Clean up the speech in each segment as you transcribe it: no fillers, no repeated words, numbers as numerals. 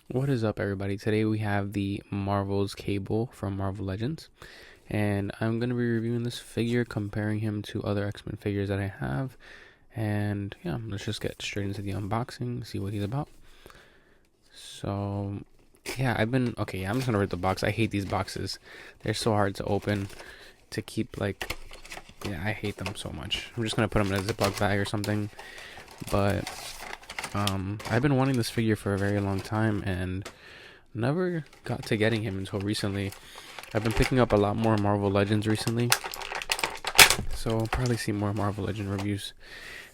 What is up, everybody? Today we have the Marvel's Cable from Marvel Legends, and I'm going to be reviewing this figure, comparing him to other X-Men figures that I have, and yeah, let's just get straight into the unboxing, see what he's about. So, yeah, I'm just going to rip the box. I hate these boxes. They're so hard to open, to keep, yeah, I hate them so much. I'm just going to put them in a Ziploc bag or something, but I've been wanting this figure for a very long time and never got to getting him until recently. I've been picking up a lot more Marvel Legends recently, so I'll probably see more Marvel Legend reviews.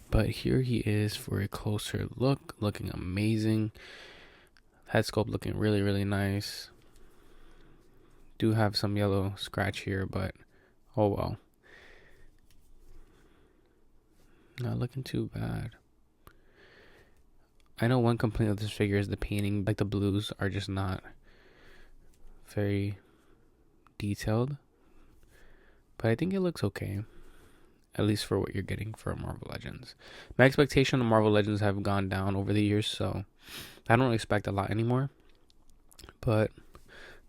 But here he is for a closer look, looking amazing. Head sculpt looking really, really nice. Do have some yellow scratch here, but oh well. Not looking too bad. I know one complaint of this figure is the painting. Like, the blues are just not very detailed, but I think it looks okay, at least for what you're getting for Marvel Legends. My expectation of Marvel Legends have gone down over the years, so I don't expect a lot anymore. But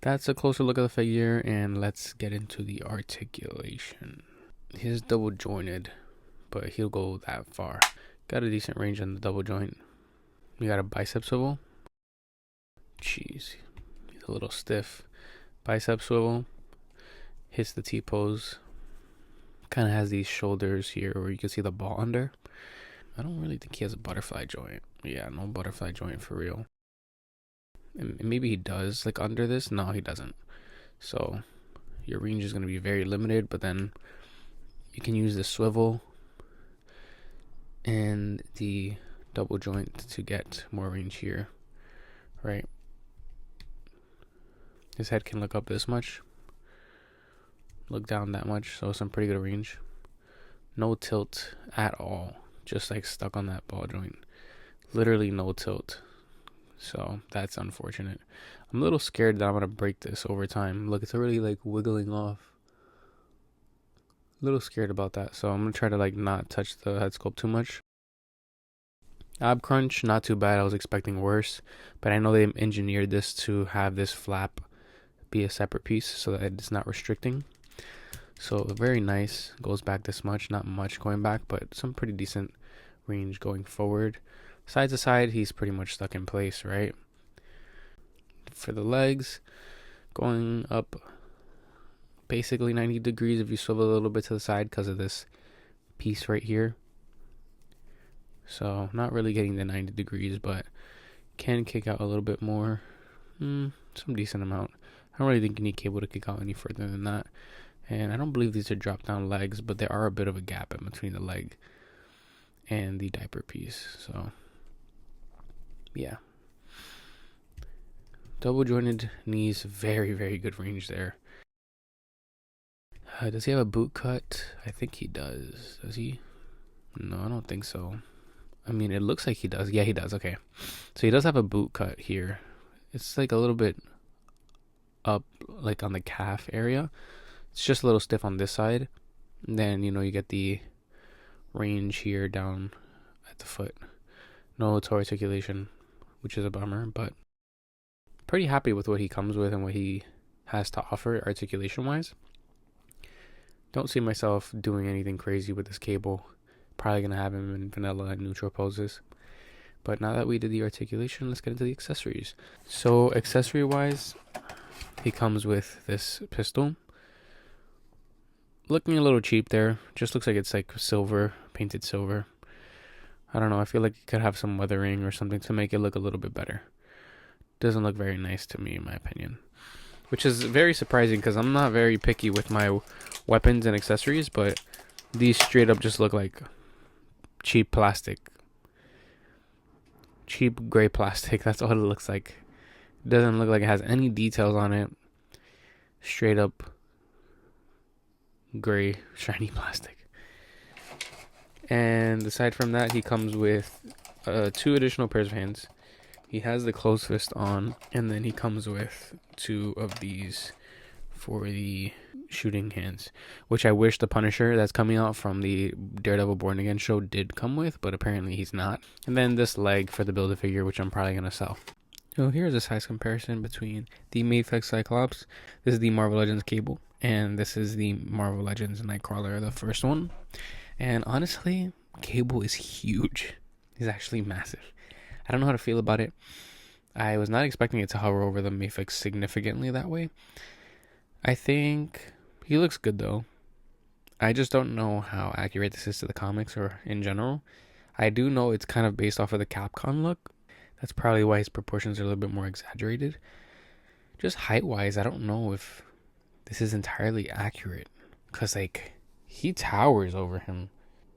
that's a closer look at the figure, and let's get into the articulation. He's double jointed, but he'll go that far. Got a decent range on the double joint. We got a bicep swivel. Jeez, he's a little stiff. Bicep swivel. Hits the T-pose. Kind of has these shoulders here where you can see the ball under. I don't really think he has a butterfly joint. Yeah, no butterfly joint for real. And maybe he does, like, under this. No, he doesn't. So your range is going to be very limited, but then you can use the swivel and the double joint to get more range here, right? His head can look up this much, look down that much, so some pretty good range. No tilt at all, just like stuck on that ball joint. Literally no tilt, so that's unfortunate. I'm a little scared that I'm gonna break this over time. Look, it's already like wiggling off. A little scared about that, so I'm gonna try to like not touch the head sculpt too much. Ab crunch, not too bad. I was expecting worse, but I know they engineered this to have this flap be a separate piece so that it's not restricting. So very nice. Goes back this much, not much going back, but some pretty decent range going forward. Side to side, he's pretty much stuck in place, right? For the legs, going up basically 90 degrees if you swivel a little bit to the side because of this piece right here. So not really getting the 90 degrees, but can kick out a little bit more. Some decent amount. I don't really think you need cable to kick out any further than that. And I don't believe these are drop down legs, but there are a bit of a gap in between the leg and the diaper piece. So yeah. Double jointed knees, very, very good range there. Does he have a boot cut? I think he does. Does he? No, I don't think so. I mean, it looks like he does. Yeah, he does. Okay. So he does have a boot cut here. It's like a little bit up, like on the calf area. It's just a little stiff on this side. And then, you get the range here down at the foot. No toe articulation, which is a bummer, but pretty happy with what he comes with and what he has to offer articulation-wise. Don't see myself doing anything crazy with this cable. Probably going to have him in vanilla and neutral poses. But now that we did the articulation, let's get into the accessories. So accessory-wise, he comes with this pistol. Looking a little cheap there. Just looks like it's like silver, painted silver. I don't know, I feel like it could have some weathering or something to make it look a little bit better. Doesn't look very nice to me, in my opinion. Which is very surprising because I'm not very picky with my weapons and accessories, but these straight up just look like cheap plastic. Cheap gray plastic, that's all it looks like. It doesn't look like it has any details on it. Straight up gray shiny plastic. And aside from that, he comes with 2 additional pairs of hands. He has the closed fist on, and then he comes with 2 of these for the shooting hands, which I wish the Punisher that's coming out from the Daredevil Born Again show did come with, but apparently he's not. And then this leg for the Build-A-Figure, which I'm probably going to sell. So here's a size comparison between the Mafex Cyclops. This is the Marvel Legends cable, and this is the Marvel Legends Nightcrawler, the first one. And honestly, cable is huge. It's actually massive. I don't know how to feel about it. I was not expecting it to hover over the Mafex significantly that way. I think he looks good though. I just don't know how accurate this is to the comics or in general. I do know it's kind of based off of the Capcom look. That's probably why his proportions are a little bit more exaggerated. Just height-wise, I don't know if this is entirely accurate. Because, like, he towers over him.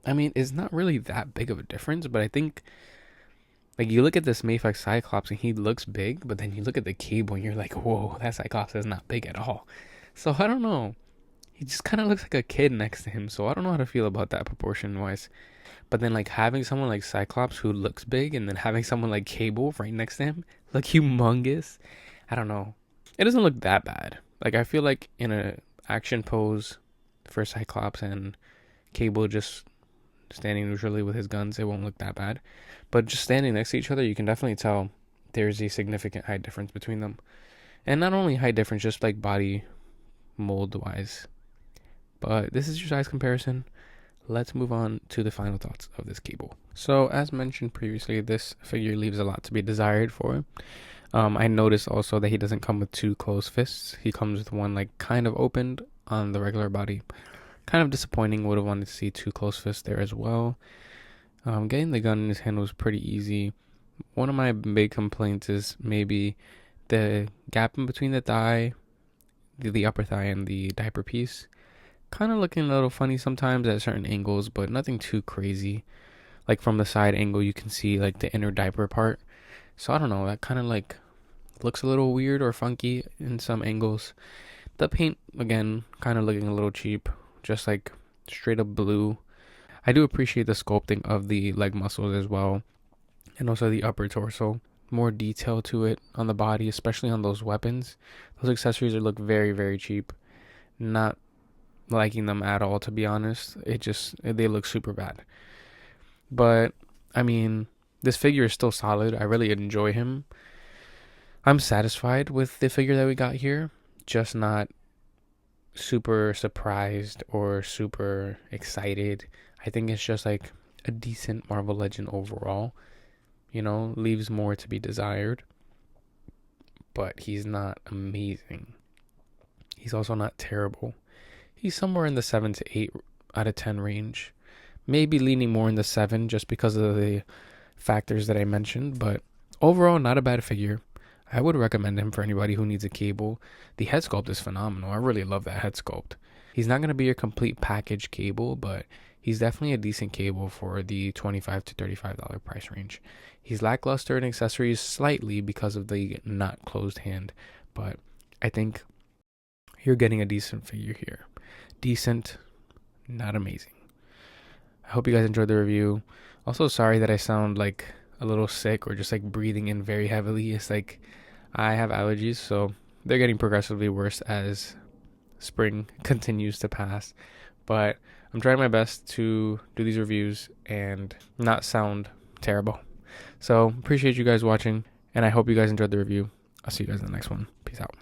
I mean, it's not really that big of a difference, but I think, like, you look at this Mafex Cyclops and he looks big, but then you look at the cable and you're like, whoa, that Cyclops is not big at all. So, I don't know. He just kind of looks like a kid next to him, so I don't know how to feel about that proportion-wise. But then, like, having someone like Cyclops who looks big and then having someone like Cable right next to him look humongous, I don't know. It doesn't look that bad. Like, I feel like in a action pose for Cyclops and Cable just standing neutrally with his guns, it won't look that bad. But just standing next to each other, you can definitely tell there's a significant height difference between them. And not only height difference, just like body mold-wise. But this is your size comparison. Let's move on to the final thoughts of this cable. So, as mentioned previously, this figure leaves a lot to be desired for. I noticed also that he doesn't come with two closed fists. He comes with one, like, kind of opened on the regular body. Kind of disappointing. Would have wanted to see two closed fists there as well. Getting the gun in his hand was pretty easy. One of my big complaints is maybe the gap in between the thigh, the upper thigh, and the diaper piece. Kind of looking a little funny sometimes at certain angles, but nothing too crazy. Like from the side angle, you can see like the inner diaper part. So I don't know, that kind of like looks a little weird or funky in some angles. The paint, again, kind of looking a little cheap, just like straight up blue. I do appreciate the sculpting of the leg muscles as well, and also the upper torso. More detail to it on the body, especially on those weapons. Those accessories look very, very cheap. Not liking them at all, to be honest. They look super bad. But I mean, this figure is still solid. I really enjoy him. I'm satisfied with the figure that we got here, just not super surprised or super excited. I think it's just like a decent Marvel Legend overall. You know, leaves more to be desired, but he's not amazing. He's also not terrible. He's somewhere in the 7 to 8 out of 10 range. Maybe leaning more in the 7 just because of the factors that I mentioned. But overall, not a bad figure. I would recommend him for anybody who needs a cable. The head sculpt is phenomenal. I really love that head sculpt. He's not going to be your complete package cable, but he's definitely a decent cable for the $25 to $35 price range. He's lackluster in accessories slightly because of the not closed hand. But I think you're getting a decent figure here. Decent, not amazing. I hope you guys enjoyed the review. Also, sorry that I sound like a little sick or just like breathing in very heavily. It's like I have allergies, so they're getting progressively worse as spring continues to pass. But I'm trying my best to do these reviews and not sound terrible. So appreciate you guys watching, and I hope you guys enjoyed the review. I'll see you guys in the next one. Peace out.